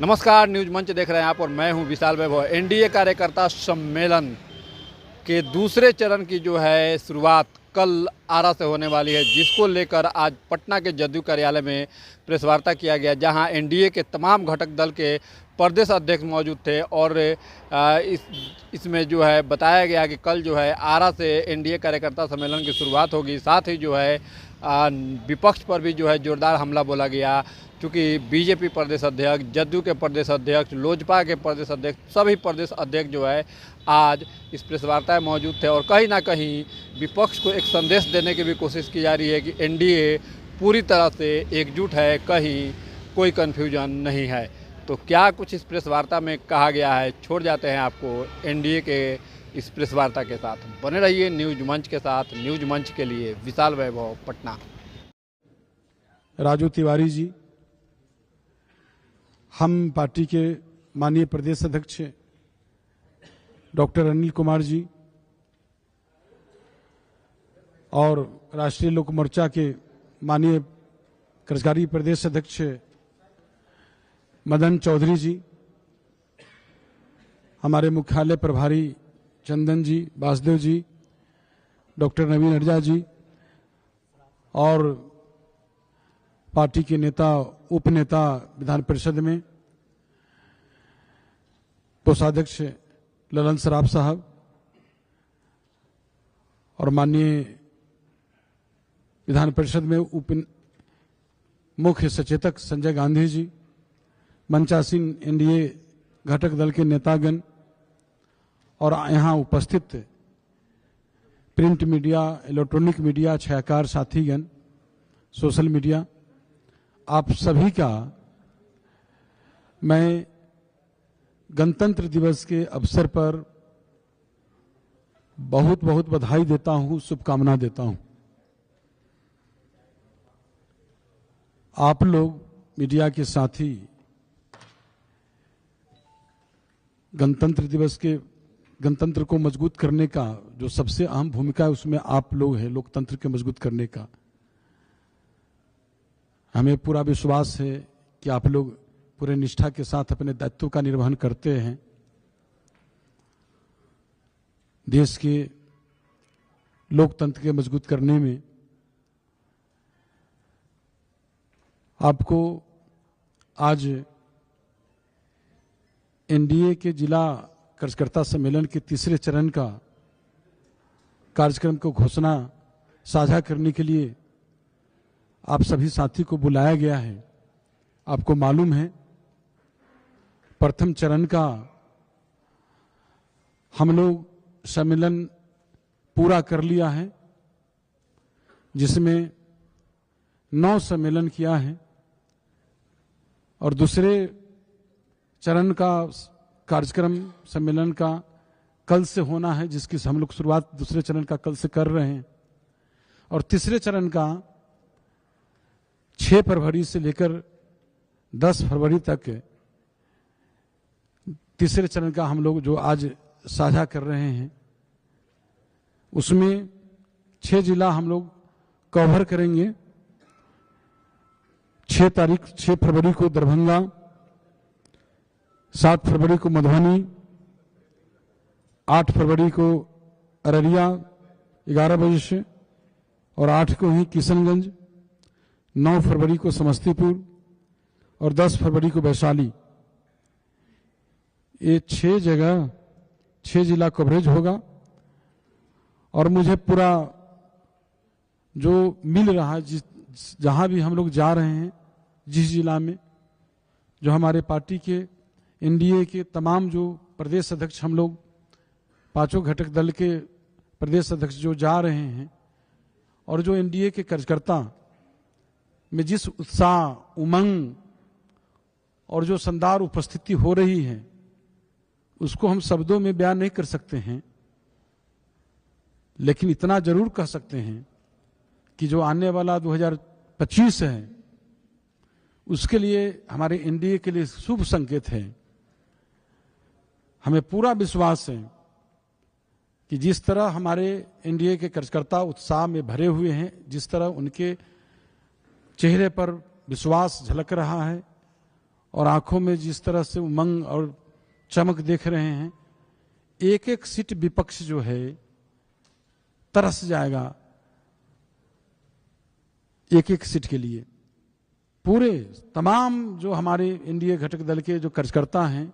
नमस्कार, न्यूज मंच देख रहे हैं आप और मैं हूं विशाल वैभव। एनडीए कार्यकर्ता सम्मेलन के दूसरे चरण की जो है शुरुआत कल आरा से होने वाली है, जिसको लेकर आज पटना के जदयू कार्यालय में प्रेस वार्ता किया गया, जहां एनडीए के तमाम घटक दल के प्रदेश अध्यक्ष मौजूद थे। और इसमें जो है बताया गया कि कल जो है आरा से एनडीए कार्यकर्ता सम्मेलन की शुरुआत होगी। साथ ही जो है विपक्ष पर भी जो है जोरदार हमला बोला गया, क्योंकि बीजेपी प्रदेश अध्यक्ष, जदयू के प्रदेश अध्यक्ष, लोजपा के प्रदेश अध्यक्ष, सभी प्रदेश अध्यक्ष जो है आज इस प्रेस वार्ता में मौजूद थे। और कहीं ना कहीं विपक्ष को एक संदेश देने की भी कोशिश की जा रही है कि एनडीए पूरी तरह से एकजुट है, कहीं कोई कन्फ्यूजन नहीं है। तो क्या कुछ इस प्रेस वार्ता में कहा गया है, छोड़ जाते हैं आपको एनडीए के इस प्रेस वार्ता के साथ। बने रहिए न्यूज मंच के साथ। न्यूज मंच के लिए विशाल वैभव, पटना। राजू तिवारी जी, हम पार्टी के माननीय प्रदेश अध्यक्ष डॉक्टर अनिल कुमार जी और राष्ट्रीय लोक मोर्चा के माननीय कार्यकारी प्रदेश अध्यक्ष मदन चौधरी जी, हमारे मुख्यालय प्रभारी चंदन जी, वासुदेव जी, डॉक्टर नवीन अडजा जी और पार्टी के नेता, उपनेता विधान परिषद में कोषाध्यक्ष ललन सराफ साहब और माननीय विधान परिषद में उप मुख्य सचेतक संजय गांधी जी, मंचासीन एनडीए घटक दल के नेतागण और यहाँ उपस्थित प्रिंट मीडिया, इलेक्ट्रॉनिक मीडिया, छायाकार साथीगण, सोशल मीडिया, आप सभी का मैं गणतंत्र दिवस के अवसर पर बहुत बहुत बधाई देता हूं, शुभकामना देता हूं। आप लोग मीडिया के साथी गणतंत्र दिवस के गणतंत्र को मजबूत करने का जो सबसे अहम भूमिका है, उसमें आप लोग हैं, लोकतंत्र के मजबूत करने का। हमें पूरा विश्वास है कि आप लोग पूरे निष्ठा के साथ अपने दायित्व का निर्वहन करते हैं। देश के लोकतंत्र के मजबूत करने में आपको आज एनडीए के जिला कार्यकर्ता सम्मेलन के तीसरे चरण का कार्यक्रम को घोषणा साझा करने के लिए आप सभी साथी को बुलाया गया है। आपको मालूम है, प्रथम चरण का हम लोग सम्मेलन पूरा कर लिया है, जिसमें 9 सम्मेलन किया है और दूसरे चरण का कार्यक्रम सम्मेलन का कल से होना है, जिसकी हम लोग शुरुआत दूसरे चरण का कल से कर रहे हैं। और तीसरे चरण का 6 फरवरी से लेकर 10 फरवरी तक तीसरे चरण का हम लोग जो आज साझा कर रहे हैं, उसमें 6 जिला हम लोग कवर करेंगे। 6 फरवरी को दरभंगा, 7 फरवरी को मधुबनी, 8 फरवरी को अररिया 11 बजे से और 8 को ही किशनगंज, 9 फरवरी को समस्तीपुर और 10 फरवरी को वैशाली। ये 6 जगह 6 जिला कवरेज होगा। और मुझे पूरा जो मिल रहा है, जहां भी हम लोग जा रहे हैं, जिस जिला में जो हमारे पार्टी के एनडीए के तमाम जो प्रदेश अध्यक्ष, हम लोग 5 घटक दल के प्रदेश अध्यक्ष जो जा रहे हैं, और जो एनडीए के कार्यकर्ता में जिस उत्साह, उमंग और जो शानदार उपस्थिति हो रही है, उसको हम शब्दों में बयान नहीं कर सकते हैं। लेकिन इतना जरूर कह सकते हैं कि जो आने वाला 2025 है, उसके लिए हमारे एनडीए के लिए शुभ संकेत है। हमें पूरा विश्वास है कि जिस तरह हमारे एनडीए के कार्यकर्ता उत्साह में भरे हुए हैं, जिस तरह उनके चेहरे पर विश्वास झलक रहा है और आंखों में जिस तरह से उमंग और चमक देख रहे हैं, एक एक सीट विपक्ष जो है तरस जाएगा एक एक सीट के लिए। पूरे तमाम जो हमारे एनडीए घटक दल के जो कार्यकर्ता हैं,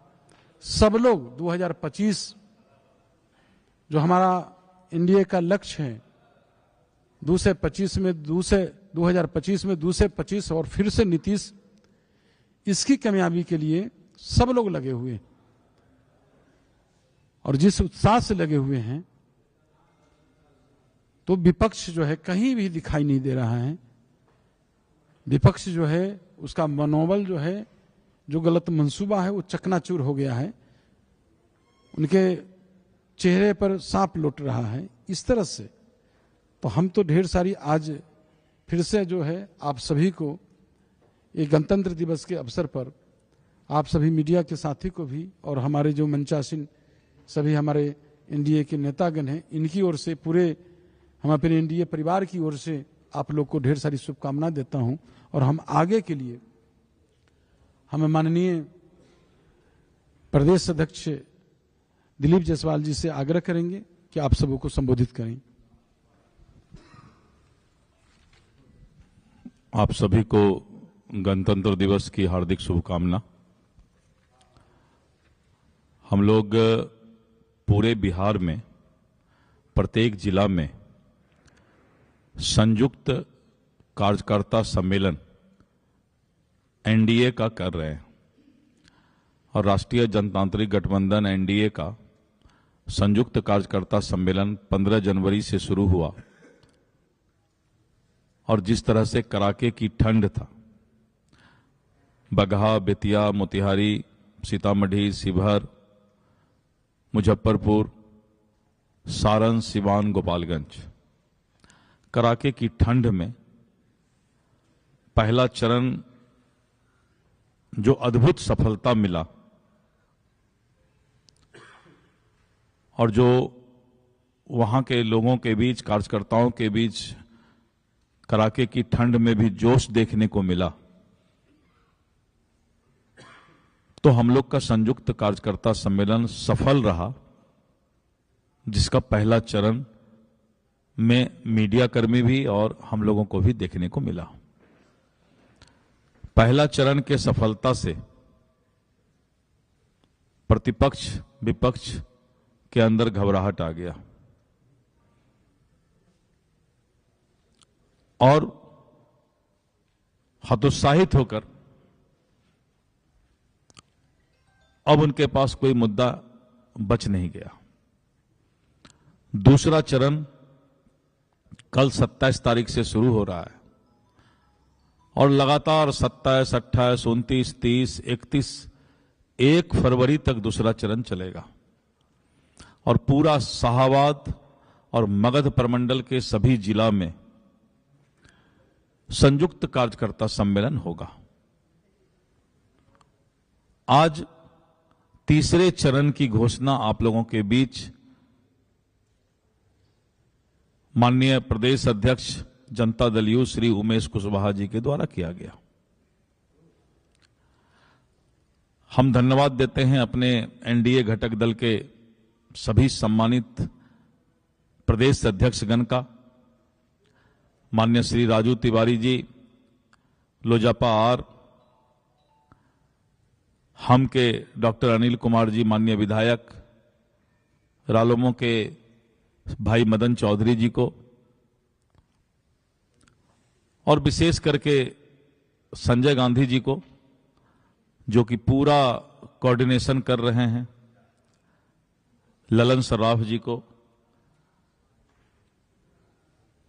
सब लोग 2025 जो हमारा एनडीए का लक्ष्य है, 2025 में 225 और फिर से नीतीश, इसकी कामयाबी के लिए सब लोग लगे हुए हैं। और जिस उत्साह से लगे हुए हैं, तो विपक्ष जो है कहीं भी दिखाई नहीं दे रहा है। विपक्ष जो है उसका मनोबल जो है, जो गलत मंसूबा है, वो चकनाचूर हो गया है। उनके चेहरे पर सांप लौट रहा है। इस तरह से तो हम तो ढेर सारी आज फिर से जो है आप सभी को एक गणतंत्र दिवस के अवसर पर, आप सभी मीडिया के साथी को भी और हमारे जो मंचासीन सभी हमारे एनडीए के नेतागण हैं, इनकी ओर से, पूरे हम अपने एनडीए परिवार की ओर से आप लोग को ढेर सारी शुभकामनाएं देता हूं। और हम आगे के लिए हमें माननीय प्रदेश अध्यक्ष दिलीप जायसवाल जी से आग्रह करेंगे कि आप सबों को संबोधित करें। आप सभी को गणतंत्र दिवस की हार्दिक शुभकामना। हम लोग पूरे बिहार में प्रत्येक जिला में संयुक्त कार्यकर्ता सम्मेलन एनडीए का कर रहे हैं। और राष्ट्रीय जनतांत्रिक गठबंधन एनडीए का संयुक्त कार्यकर्ता सम्मेलन 15 जनवरी से शुरू हुआ। और जिस तरह से कड़ाके की ठंड था, बगहा, बेतिया, मोतिहारी, सीतामढ़ी, शिवहर, मुजफ्फरपुर, सारण, सिवान, गोपालगंज, कड़ाके की ठंड में पहला चरण जो अद्भुत सफलता मिला, और जो वहां के लोगों के बीच, कार्यकर्ताओं के बीच कड़ाके की ठंड में भी जोश देखने को मिला, तो हम लोग का संयुक्त कार्यकर्ता सम्मेलन सफल रहा, जिसका पहला चरण में मीडिया कर्मी भी और हम लोगों को भी देखने को मिला। पहला चरण के सफलता से प्रतिपक्ष विपक्ष के अंदर घबराहट आ गया और हतोत्साहित होकर अब उनके पास कोई मुद्दा बच नहीं गया। दूसरा चरण कल 27 तारीख से शुरू हो रहा है और लगातार 27, 28, 29, 30, 31, 1 फरवरी तक दूसरा चरण चलेगा। और पूरा शाहाबाद और मगध प्रमंडल के सभी जिला में संयुक्त कार्यकर्ता सम्मेलन होगा। आज तीसरे चरण की घोषणा आप लोगों के बीच माननीय प्रदेश अध्यक्ष जनता दल यू श्री उमेश कुशवाहा जी के द्वारा किया गया। हम धन्यवाद देते हैं अपने एनडीए घटक दल के सभी सम्मानित प्रदेश अध्यक्षगण का, माननीय श्री राजू तिवारी जी, लोजपा आर, हम के डॉक्टर अनिल कुमार जी माननीय विधायक, रालोमो के भाई मदन चौधरी जी को, और विशेष करके संजय गांधी जी को, जो कि पूरा कोऑर्डिनेशन कर रहे हैं, ललन सर्राफ जी को,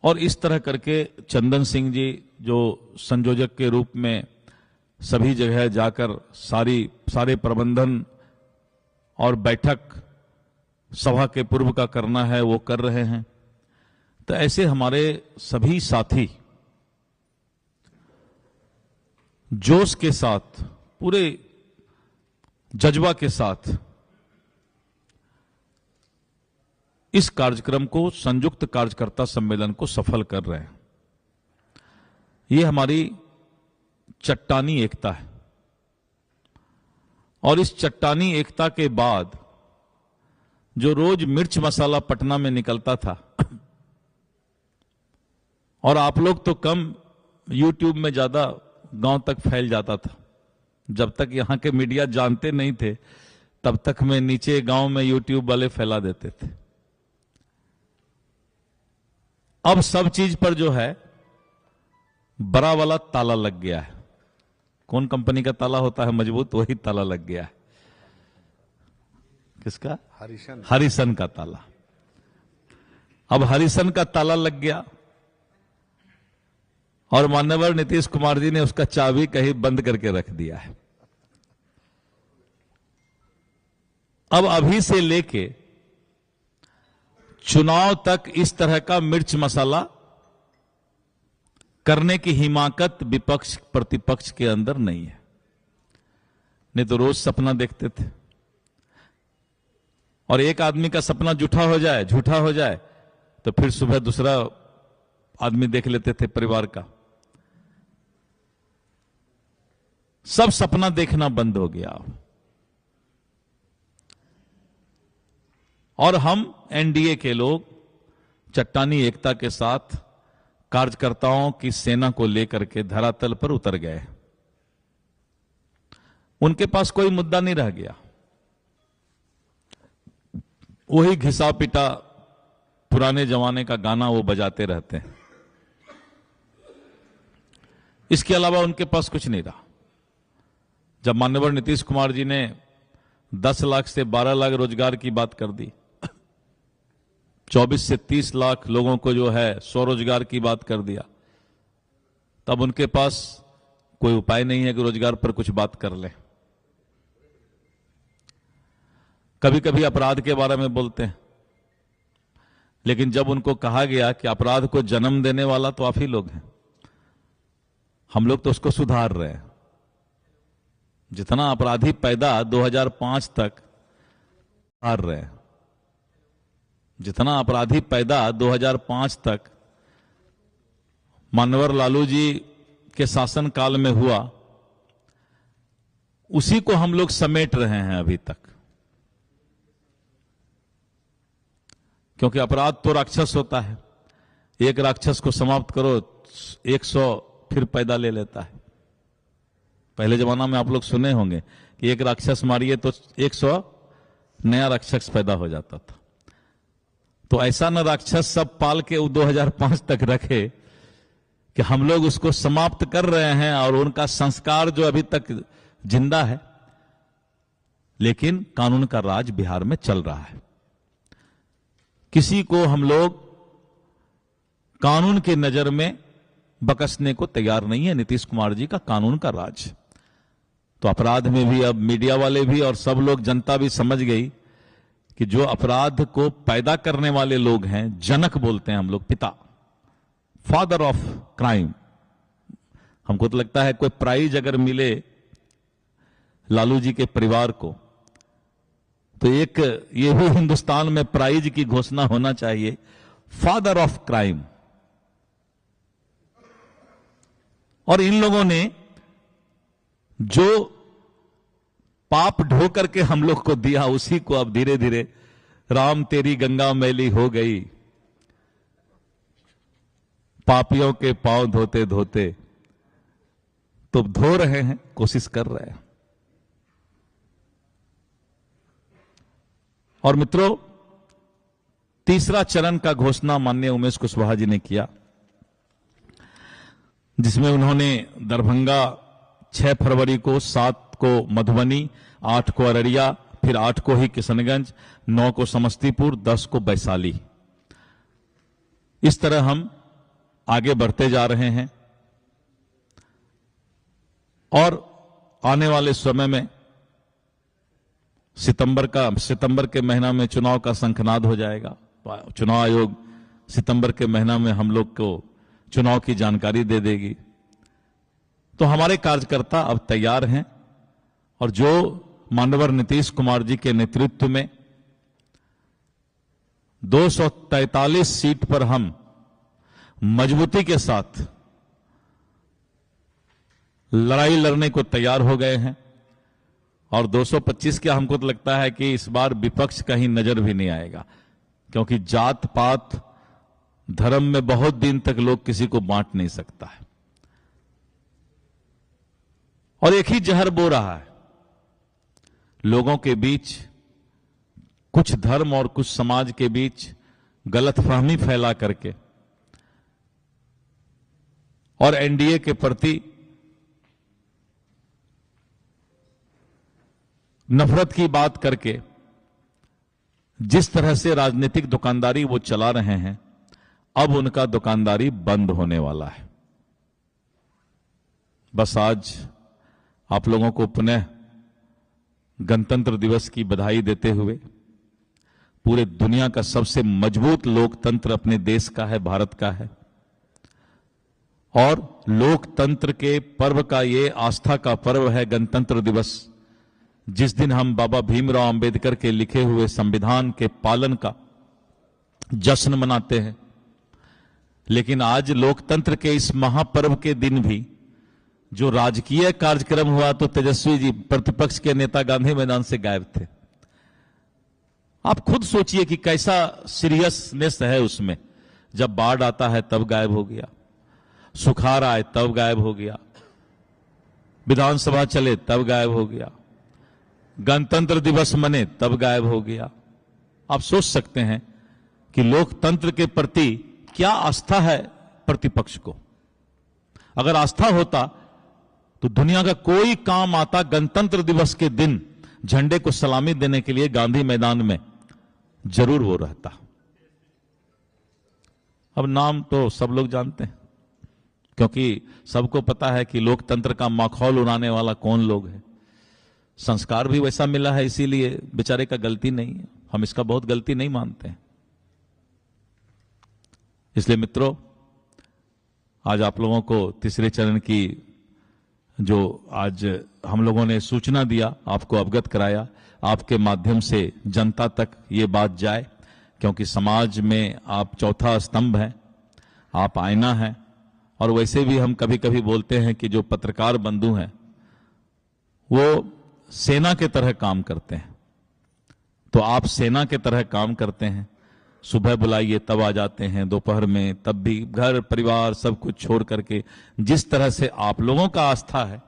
और इस तरह करके चंदन सिंह जी जो संयोजक के रूप में सभी जगह जाकर सारे प्रबंधन और बैठक सभा के पूर्व का करना है वो कर रहे हैं। तो ऐसे हमारे सभी साथी जोश के साथ, पूरे जज्बा के साथ इस कार्यक्रम को, संयुक्त कार्यकर्ता सम्मेलन को सफल कर रहे हैं। ये हमारी चट्टानी एकता है। और इस चट्टानी एकता के बाद जो रोज मिर्च मसाला पटना में निकलता था, और आप लोग तो कम, यूट्यूब में ज्यादा गांव तक फैल जाता था। जब तक यहां के मीडिया जानते नहीं थे तब तक में नीचे गांव में यूट्यूब वाले फैला देते थे। अब सब चीज पर जो है बड़ा वाला ताला लग गया है। कौन कंपनी का ताला होता है मजबूत, वही ताला लग गया है। किसका? हरिसन का ताला। अब हरिसन का ताला लग गया और माननीय नीतीश कुमार जी ने उसका चाबी कहीं बंद करके रख दिया है। अब अभी से लेके चुनाव तक इस तरह का मिर्च मसाला करने की हिमाकत विपक्ष प्रतिपक्ष के अंदर नहीं है। नहीं तो रोज सपना देखते थे, और एक आदमी का सपना झूठा हो जाए तो फिर सुबह दूसरा आदमी देख लेते थे परिवार का। सब सपना देखना बंद हो गया। और हम एनडीए के लोग चट्टानी एकता के साथ कार्यकर्ताओं की सेना को लेकर के धरातल पर उतर गए। उनके पास कोई मुद्दा नहीं रह गया। वही घिसा पिटा पुराने जमाने का गाना वो बजाते रहते हैं। इसके अलावा उनके पास कुछ नहीं रहा। जब माननीय नीतीश कुमार जी ने 10 लाख से 12 लाख रोजगार की बात कर दी, 24 से 30 लाख लोगों को जो है स्वरोजगार की बात कर दिया, तब उनके पास कोई उपाय नहीं है कि रोजगार पर कुछ बात कर ले। कभी कभी अपराध के बारे में बोलते हैं, लेकिन जब उनको कहा गया कि अपराध को जन्म देने वाला तो आप ही लोग हैं, हम लोग तो उसको सुधार रहे हैं। जितना अपराधी पैदा 2005 तक सुधार रहे हैं, जितना अपराधी पैदा 2005 तक मानवर लालू जी के शासनकाल में हुआ, उसी को हम लोग समेट रहे हैं अभी तक। क्योंकि अपराध तो राक्षस होता है, एक राक्षस को समाप्त करो 100 फिर पैदा ले लेता है। पहले जमाना में आप लोग सुने होंगे कि एक राक्षस मारिए तो 100 नया राक्षस पैदा हो जाता था। तो ऐसा न राक्षस सब पाल के 2005 तक रखे कि हम लोग उसको समाप्त कर रहे हैं, और उनका संस्कार जो अभी तक जिंदा है, लेकिन कानून का राज बिहार में चल रहा है। किसी को हम लोग कानून की नजर में बकसने को तैयार नहीं है। नीतीश कुमार जी का कानून का राज। तो अपराध में भी अब मीडिया वाले भी और सब लोग, जनता भी समझ गई कि जो अपराध को पैदा करने वाले लोग हैं, जनक बोलते हैं हम लोग, पिता, फादर ऑफ क्राइम। हमको तो लगता है कोई प्राइज अगर मिले लालू जी के परिवार को, तो एक ये भी हिंदुस्तान में प्राइज की घोषणा होना चाहिए, फादर ऑफ क्राइम। और इन लोगों ने जो पाप ढो करके हम लोग को दिया, उसी को अब धीरे धीरे राम तेरी गंगा मैली हो गई, पापियों के पांव धोते धोते, तो धो रहे हैं, कोशिश कर रहे हैं। और मित्रों, तीसरा चरण का घोषणा माननीय उमेश कुशवाहा जी ने किया, जिसमें उन्होंने दरभंगा 6 फरवरी को, 7 को मधुबनी, 8 को अररिया, फिर 8 को ही किशनगंज, 9 को समस्तीपुर, 10 को वैशाली। इस तरह हम आगे बढ़ते जा रहे हैं। और आने वाले समय में सितंबर के महीना में चुनाव का शंखनाद हो जाएगा। चुनाव आयोग सितंबर के महीना में हम लोग को चुनाव की जानकारी दे देगी। तो हमारे कार्यकर्ता अब तैयार हैं, और जो माननीय नीतीश कुमार जी के नेतृत्व में 243 सीट पर हम मजबूती के साथ लड़ाई लड़ने को तैयार हो गए हैं। और 225 का हमको तो लगता है कि इस बार विपक्ष कहीं नजर भी नहीं आएगा, क्योंकि जात पात धर्म में बहुत दिन तक लोग किसी को बांट नहीं सकता है, और एक ही जहर बो रहा है लोगों के बीच, कुछ धर्म और कुछ समाज के बीच गलतफहमी फैला करके और एनडीए के प्रति नफरत की बात करके जिस तरह से राजनीतिक दुकानदारी वो चला रहे हैं, अब उनका दुकानदारी बंद होने वाला है। बस आज आप लोगों को पुनः गणतंत्र दिवस की बधाई देते हुए, पूरे दुनिया का सबसे मजबूत लोकतंत्र अपने देश का है, भारत का है, और लोकतंत्र के पर्व का ये आस्था का पर्व है गणतंत्र दिवस, जिस दिन हम बाबा भीमराव अंबेडकर के लिखे हुए संविधान के पालन का जश्न मनाते हैं। लेकिन आज लोकतंत्र के इस महापर्व के दिन भी जो राजकीय कार्यक्रम हुआ, तो तेजस्वी जी प्रतिपक्ष के नेता गांधी मैदान से गायब थे। आप खुद सोचिए कि कैसा सीरियसनेस है उसमें। जब बाढ़ आता है तब गायब हो गया, सुखाड़ आए तब गायब हो गया, विधानसभा चले तब गायब हो गया, गणतंत्र दिवस मने तब गायब हो गया। आप सोच सकते हैं कि लोकतंत्र के प्रति क्या आस्था है प्रतिपक्ष को। अगर आस्था होता तो दुनिया का कोई काम आता, गणतंत्र दिवस के दिन झंडे को सलामी देने के लिए गांधी मैदान में जरूर वो रहता। अब नाम तो सब लोग जानते हैं, क्योंकि सबको पता है कि लोकतंत्र का माखौल उड़ाने वाला कौन लोग है। संस्कार भी वैसा मिला है, इसीलिए बेचारे का गलती नहीं है, हम इसका बहुत गलती नहीं मानते हैं। इसलिए मित्रों, आज आप लोगों को तीसरे चरण की जो आज हम लोगों ने सूचना दिया, आपको अवगत कराया, आपके माध्यम से जनता तक ये बात जाए, क्योंकि समाज में आप चौथा स्तंभ हैं, आप आईना हैं। और वैसे भी हम कभी कभी बोलते हैं कि जो पत्रकार बंधु हैं वो सेना के तरह काम करते हैं, तो आप सेना के तरह काम करते हैं। सुबह बुलाइए तब आ जाते हैं, दोपहर में तब भी, घर परिवार सब कुछ छोड़ करके। जिस तरह से आप लोगों का आस्था है,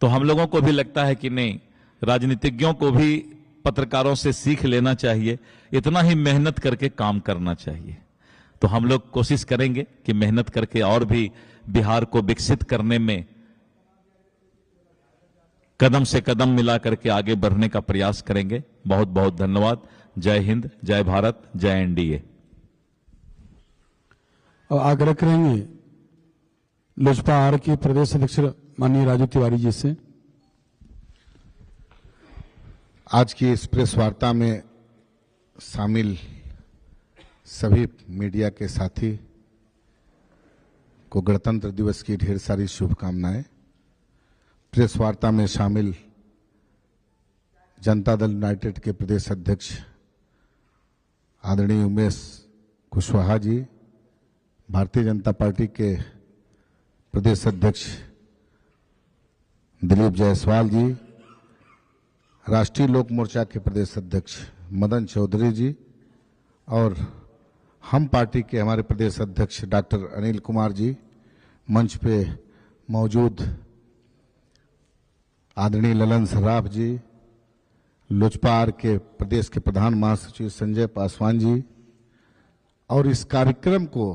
तो हम लोगों को भी लगता है कि नहीं, राजनीतिज्ञों को भी पत्रकारों से सीख लेना चाहिए, इतना ही मेहनत करके काम करना चाहिए। तो हम लोग कोशिश करेंगे कि मेहनत करके और भी बिहार को विकसित करने में कदम से कदम मिला करके आगे बढ़ने का प्रयास करेंगे। बहुत बहुत धन्यवाद। जय हिंद, जय भारत, जय एनडीए। और आग्रह करेंगे लोजपा आर के प्रदेश अध्यक्ष माननीय राजू तिवारी जी से। आज की इस प्रेस वार्ता में शामिल सभी मीडिया के साथी को गणतंत्र दिवस की ढेर सारी शुभकामनाएं। प्रेस वार्ता में शामिल जनता दल यूनाइटेड के प्रदेश अध्यक्ष आदरणीय उमेश कुशवाहा जी, भारतीय जनता पार्टी के प्रदेश अध्यक्ष दिलीप जायसवाल जी, राष्ट्रीय लोक मोर्चा के प्रदेश अध्यक्ष मदन चौधरी जी, और हम पार्टी के हमारे प्रदेश अध्यक्ष डॉक्टर अनिल कुमार जी, मंच पे मौजूद आदरणीय ललन सराफ जी, लोजपा आर के प्रदेश के प्रधान महासचिव संजय पासवान जी, और इस कार्यक्रम को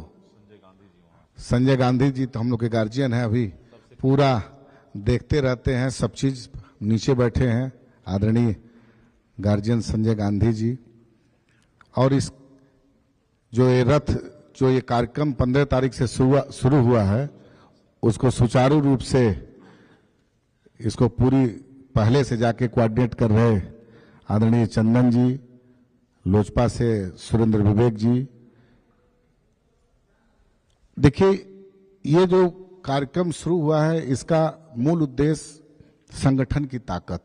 संजय गांधी जी तो हम लोग के गार्जियन हैं, अभी पूरा देखते रहते हैं, सब चीज नीचे बैठे हैं आदरणीय गार्जियन संजय गांधी जी। और इस जो ये रथ, जो ये कार्यक्रम 15 तारीख से शुरू हुआ है, उसको सुचारू रूप से इसको पूरी पहले से जाके कोऑर्डिनेट कर रहे आदरणीय चंदन जी, लोजपा से सुरेंद्र विवेक जी। देखिए, ये जो कार्यक्रम शुरू हुआ है, इसका मूल उद्देश्य संगठन की ताकत,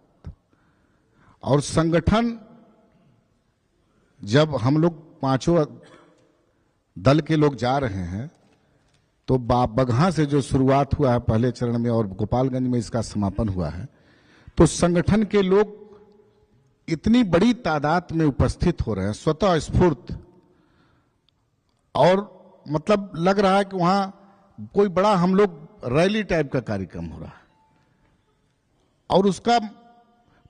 और संगठन जब हम लोग पांचों दल के लोग जा रहे हैं, तो बगहा से जो शुरुआत हुआ है पहले चरण में और गोपालगंज में इसका समापन हुआ है, तो संगठन के लोग इतनी बड़ी तादाद में उपस्थित हो रहे हैं, स्वतः स्फूर्त, और मतलब लग रहा है कि वहां कोई बड़ा हम लोग रैली टाइप का कार्यक्रम हो रहा है। और उसका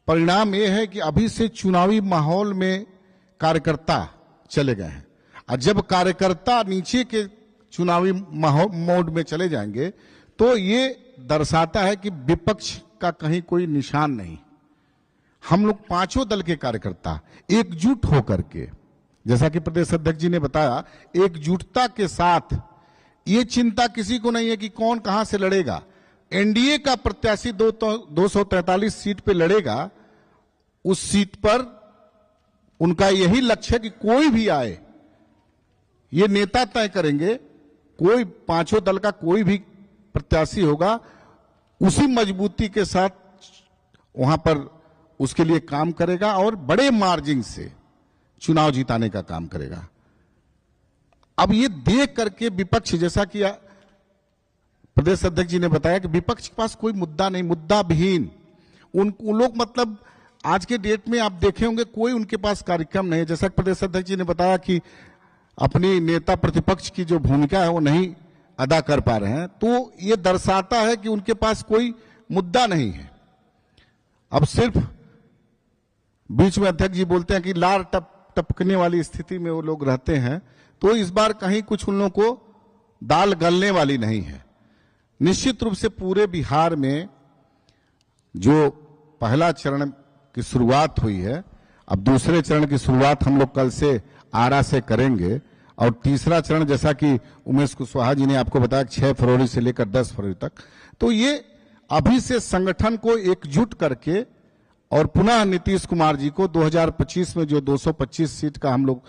परिणाम यह है कि अभी से चुनावी माहौल में कार्यकर्ता चले गए हैं, और जब कार्यकर्ता नीचे के चुनावी मोड में चले जाएंगे तो ये दर्शाता है कि विपक्ष का कहीं कोई निशान नहीं। हम लोग पांचों दल के कार्यकर्ता एकजुट होकर के, जैसा कि प्रदेश अध्यक्ष जी ने बताया, एकजुटता के साथ, ये चिंता किसी को नहीं है कि कौन कहां से लड़ेगा। एनडीए का प्रत्याशी 243 सीट पे लड़ेगा, उस सीट पर उनका यही लक्ष्य है कि कोई भी आए, ये नेता तय करेंगे, कोई पांचों दल का कोई भी प्रत्याशी होगा, उसी मजबूती के साथ वहां पर उसके लिए काम करेगा और बड़े मार्जिन से चुनाव जिताने का काम करेगा। अब ये देख करके विपक्ष, जैसा कि प्रदेश अध्यक्ष जी ने बताया कि विपक्ष के पास कोई मुद्दा नहीं, मुद्दा विहीन उन लोग, मतलब आज के डेट में आप देखे होंगे कोई उनके पास कार्यक्रम नहीं है। जैसा कि प्रदेश अध्यक्ष जी ने बताया कि अपनी नेता प्रतिपक्ष की जो भूमिका है वो नहीं अदा कर पा रहे हैं, तो ये दर्शाता है कि उनके पास कोई मुद्दा नहीं है। अब सिर्फ बीच में अध्यक्ष जी बोलते हैं कि लार टपकने वाली स्थिति में वो लोग रहते हैं, तो इस बार कहीं कुछ उन लोगों को दाल गलने वाली नहीं है। निश्चित रूप से पूरे बिहार में जो पहला चरण की शुरुआत हुई है, अब दूसरे चरण की शुरुआत हम लोग कल से आरा से करेंगे, और तीसरा चरण जैसा कि उमेश कुशवाहा जी ने आपको बताया 6 फरवरी से लेकर 10 फरवरी तक, तो ये अभी से संगठन को एकजुट करके और पुनः नीतीश कुमार जी को 2025 में जो 225 सीट का हम लोग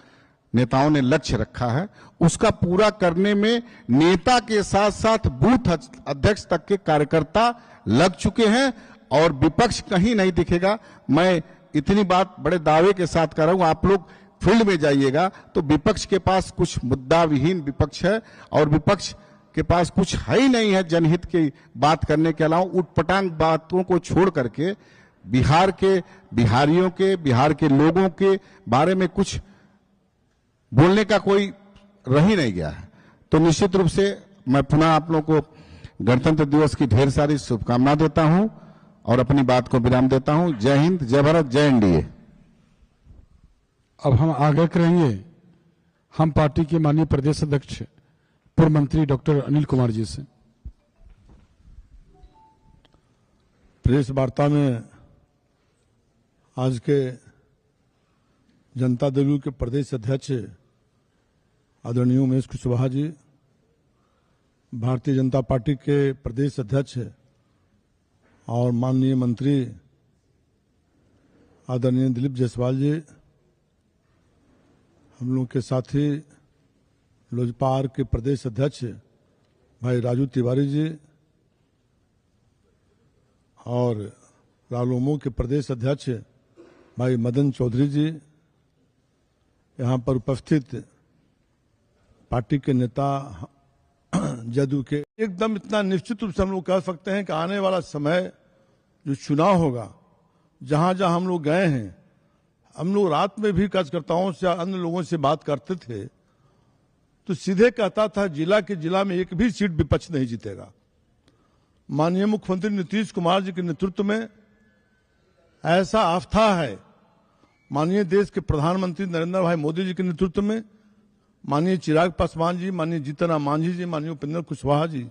नेताओं ने लक्ष्य रखा है, उसका पूरा करने में नेता के साथ साथ बूथ अध्यक्ष तक के कार्यकर्ता लग चुके हैं, और विपक्ष कहीं नहीं दिखेगा। मैं इतनी बात बड़े दावे के साथ कर रहा हूं, आप लोग फील्ड में जाइएगा तो विपक्ष के पास कुछ मुद्दा विहीन विपक्ष है, और विपक्ष के पास कुछ है ही नहीं है जनहित की बात करने के अलावा। उटपटांग बातों को छोड़ करके बिहार के बिहारियों के, बिहार के लोगों के बारे में कुछ बोलने का कोई रह ही नहीं गया है। तो निश्चित रूप से मैं पुनः आप लोगों को गणतंत्र दिवस की ढेर सारी शुभकामना देता हूं और अपनी बात को विराम देता हूं। जय हिंद, जय भारत, जय एनडीए। अब हम आगे करेंगे हम पार्टी के माननीय प्रदेश अध्यक्ष पूर्व मंत्री डॉक्टर अनिल कुमार जी से। प्रेस वार्ता में आज के जनता दल के प्रदेश अध्यक्ष आदरणीय उमेश कुशवाहा जी, भारतीय जनता पार्टी के प्रदेश अध्यक्ष और माननीय मंत्री आदरणीय दिलीप जायसवाल जी, हम लोग के साथी लोजपा के प्रदेश अध्यक्ष भाई राजू तिवारी जी और रालोमो के प्रदेश अध्यक्ष भाई मदन चौधरी जी, यहाँ पर उपस्थित पार्टी के नेता जदयू के, एकदम इतना निश्चित रूप से हम लोग कह सकते हैं कि आने वाला समय जो चुनाव होगा, जहां जहां हम लोग गए हैं, हम लोग रात में भी कार्यकर्ताओं से अन्य लोगों से बात करते थे तो सीधे कहता था जिला में एक भी सीट विपक्ष नहीं जीतेगा। माननीय मुख्यमंत्री नीतीश कुमार जी के नेतृत्व में ऐसा आस्था है, माननीय देश के प्रधानमंत्री नरेंद्र भाई मोदी जी के नेतृत्व में, माननीय चिराग पासवान जी, माननीय जीतन राम मांझी जी, माननीय उपेंद्र कुशवाहा जी,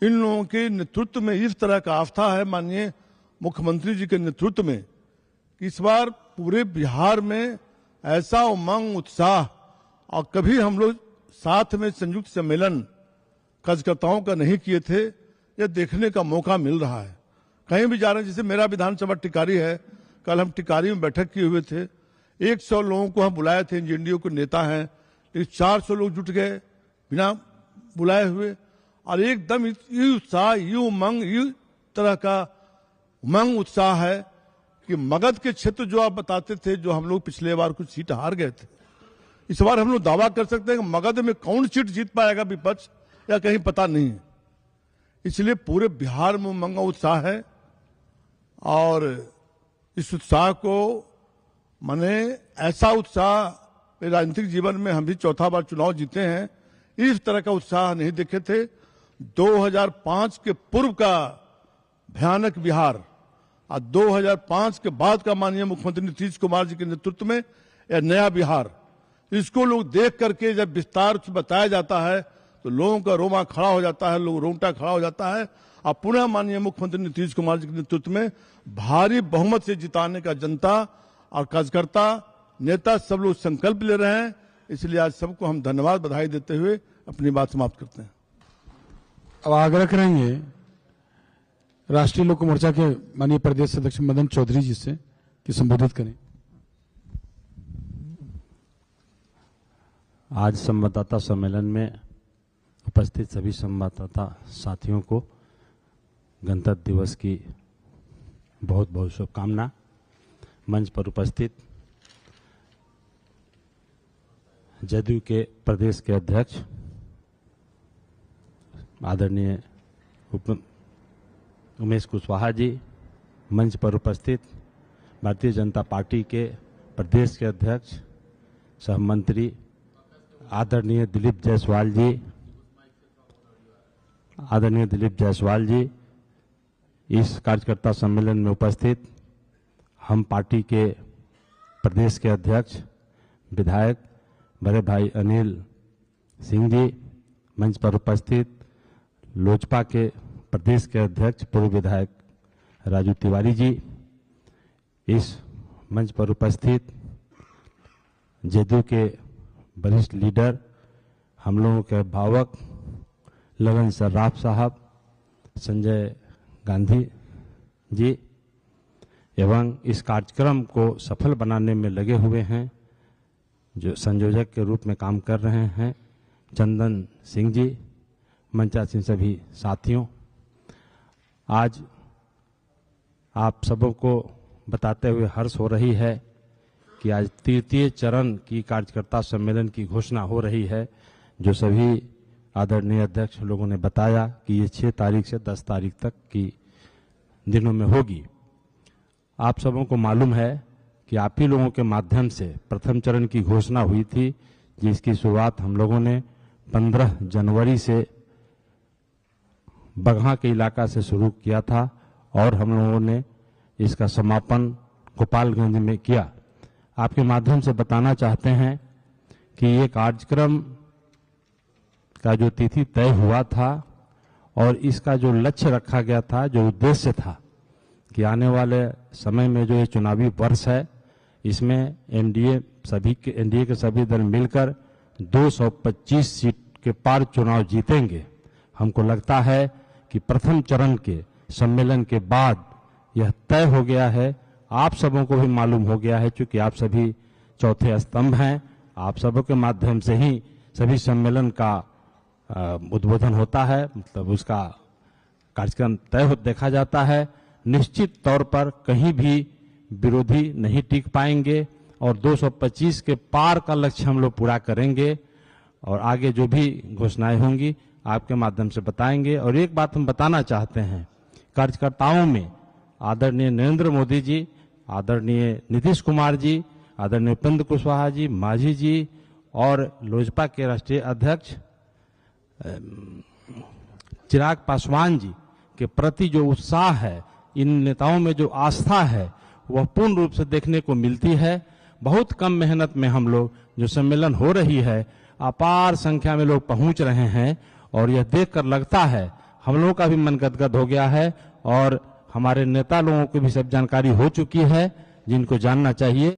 इन लोगों के नेतृत्व में इस तरह का आस्था है माननीय मुख्यमंत्री जी के नेतृत्व में कि इस बार पूरे बिहार में ऐसा उमंग उत्साह और कभी हम लोग साथ में संयुक्त सम्मेलन कार्यकर्ताओं का नहीं किए थे, यह देखने का मौका मिल रहा है। कहीं भी जा रहे हैं, जैसे मेरा विधानसभा टिकारी है, कल हम टिकारी में बैठक किए हुए थे, 100 लोगों को हम बुलाए थे, एनडीए को नेता हैं, लेकिन 400 लोग जुट गए बिना बुलाए हुए, और एकदम ये उत्साह, ये उमंग, ये तरह का उमंग उत्साह है कि मगध के क्षेत्र जो आप बताते थे, जो हम लोग पिछले बार कुछ सीट हार गए थे, इस बार हम लोग दावा कर सकते हैं कि मगध में कौन सीट जीत पाएगा विपक्ष या कहीं पता नहीं है। इसलिए पूरे बिहार में उमंग उत्साह है और इस उत्साह को माने ऐसा उत्साह राजनीतिक जीवन में हम भी चौथा बार चुनाव जीते हैं, इस तरह का उत्साह नहीं देखे थे। 2005 के पूर्व का भयानक बिहार और 2005 के बाद का माननीय मुख्यमंत्री नीतीश कुमार जी के नेतृत्व में यह नया बिहार, इसको लोग देख करके जब विस्तार से बताया जाता है तो लोगों का रोमा खड़ा हो जाता है, लोग रोंगटा खड़ा हो जाता है। और पुनः माननीय मुख्यमंत्री नीतीश कुमार जी के नेतृत्व में भारी बहुमत से जिताने का जनता और कार्यकर्ता नेता सब लोग संकल्प ले रहे हैं। इसलिए आज सबको हम धन्यवाद बधाई देते हुए अपनी बात समाप्त करते हैं। अब आग्रह करेंगे राष्ट्रीय लोक मोर्चा के माननीय प्रदेश अध्यक्ष मदन चौधरी जी से कि संबोधित करें। आज संवाददाता सम्मेलन में उपस्थित सभी संवाददाता साथियों को गणतंत्र दिवस की बहुत बहुत शुभकामना। मंच पर उपस्थित जदयू के प्रदेश के अध्यक्ष आदरणीय उमेश कुशवाहा जी, मंच पर उपस्थित भारतीय जनता पार्टी के प्रदेश के अध्यक्ष सह मंत्री आदरणीय दिलीप जायसवाल जी, इस कार्यकर्ता सम्मेलन में उपस्थित हम पार्टी के प्रदेश के अध्यक्ष विधायक बड़े भाई अनिल सिंह जी, मंच पर उपस्थित लोजपा के प्रदेश के अध्यक्ष पूर्व विधायक राजू तिवारी जी, इस मंच पर उपस्थित जदयू के वरिष्ठ लीडर हम लोगों के भावक लगन सर्राफ साहब, संजय गांधी जी, एवं इस कार्यक्रम को सफल बनाने में लगे हुए हैं जो संयोजक के रूप में काम कर रहे हैं चंदन सिंह जी, मंचासीन सभी साथियों, आज आप सबों को बताते हुए हर्ष हो रही है कि आज तृतीय चरण की कार्यकर्ता सम्मेलन की घोषणा हो रही है, जो सभी आदरणीय अध्यक्ष लोगों ने बताया कि ये 6 तारीख से 10 तारीख तक की दिनों में होगी। आप सबों को मालूम है कि आप ही लोगों के माध्यम से प्रथम चरण की घोषणा हुई थी, जिसकी शुरुआत हम लोगों ने 15 जनवरी से बगहा के इलाका से शुरू किया था और हम लोगों ने इसका समापन गोपालगंज में किया। आपके माध्यम से बताना चाहते हैं कि ये कार्यक्रम का जो तिथि तय हुआ था और इसका जो लक्ष्य रखा गया था, जो उद्देश्य था कि आने वाले समय में जो ये चुनावी वर्ष है, इसमें एनडीए के सभी दल मिलकर 225 सीट के पार चुनाव जीतेंगे। हमको लगता है कि प्रथम चरण के सम्मेलन के बाद यह तय हो गया है। आप सबों को भी मालूम हो गया है, क्योंकि आप सभी चौथे स्तंभ हैं। आप सबों के माध्यम से ही सभी सम्मेलन का उद्बोधन होता है, मतलब उसका कार्यक्रम तय देखा जाता है। निश्चित तौर पर कहीं भी विरोधी नहीं टिक पाएंगे और 225 के पार का लक्ष्य हम लोग पूरा करेंगे और आगे जो भी घोषणाएं होंगी आपके माध्यम से बताएंगे। और एक बात हम बताना चाहते हैं, कार्यकर्ताओं में आदरणीय नरेंद्र मोदी जी, आदरणीय नीतीश कुमार जी, आदरणीय उपेंद्र कुशवाहा जी, मांझी जी और लोजपा के राष्ट्रीय अध्यक्ष चिराग पासवान जी के प्रति जो उत्साह है, इन नेताओं में जो आस्था है, वह पूर्ण रूप से देखने को मिलती है। बहुत कम मेहनत में हम लोग जो सम्मेलन हो रही है, अपार संख्या में लोग पहुंच रहे हैं और यह देखकर लगता है हम लोगों का भी मन गदगद हो गया है और हमारे नेता लोगों को भी सब जानकारी हो चुकी है जिनको जानना चाहिए।